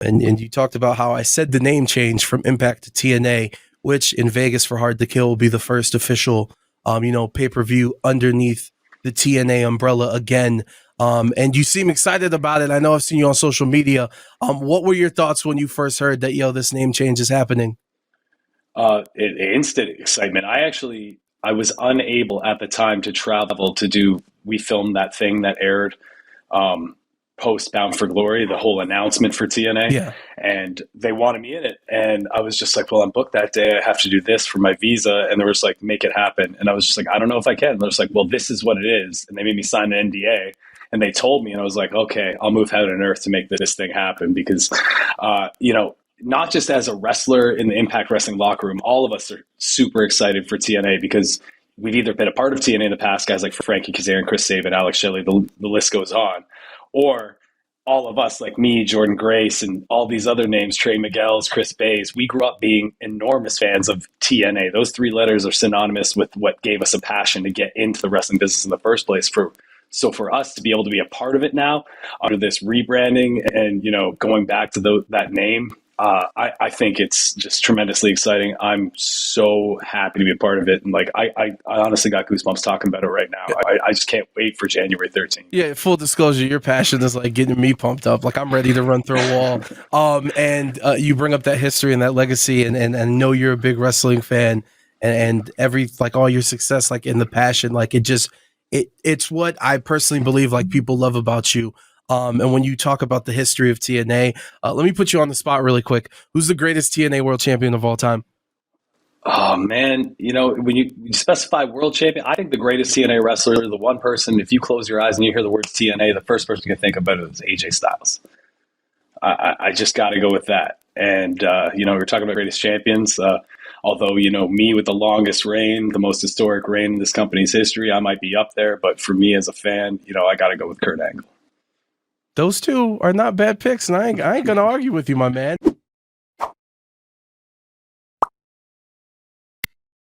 And you talked about how I said the name change from Impact to TNA, which in Vegas for Hard to Kill will be the first official, pay-per-view underneath the TNA umbrella again. And you seem excited about it. I know I've seen you on social media. What were your thoughts when you first heard that, this name change is happening? Instant excitement. I was unable at the time to travel to do. We filmed that thing that aired post Bound for Glory, the whole announcement for TNA, Yeah. and they wanted me in it, and I was just like, well, I'm booked that day. I have to do this for my visa, and they were just like, make it happen, and I was just like, I don't know if I can. And they're just like, well, this is what it is, and they made me sign an NDA. And they told me, and I was like, okay, I'll move heaven and earth to make this thing happen because, not just as a wrestler in the Impact Wrestling locker room, all of us are super excited for TNA because we've either been a part of TNA in the past, guys like Frankie Kazarian, Chris Sabin, Alex Shelley, the list goes on, or all of us like me, Jordan Grace, and all these other names, Trey Miguel's, Chris Bay's, we grew up being enormous fans of TNA. Those three letters are synonymous with what gave us a passion to get into the wrestling business in the first place. So for us to be able to be a part of it now under this rebranding and, going back to that name, I think it's just tremendously exciting. I'm so happy to be a part of it. And I honestly got goosebumps talking about it right now. I just can't wait for January 13th. Yeah, full disclosure, your passion is like getting me pumped up. Like I'm ready to run through a wall. And you bring up that history and that legacy, and know you're a big wrestling fan, and every like all your success, like in the passion, like it's what I personally believe like people love about you. And when you talk about the history of TNA, let me put you on the spot really quick. Who's the greatest TNA world champion of all time? Oh man, when you specify world champion, I think the greatest TNA wrestler, the one person, if you close your eyes and you hear the words TNA, the first person you can think about it is AJ Styles. I just got to go with that. And, we're talking about greatest champions. Although, me with the longest reign, the most historic reign in this company's history, I might be up there. But for me as a fan, I got to go with Kurt Angle. Those two are not bad picks, and I ain't going to argue with you, my man.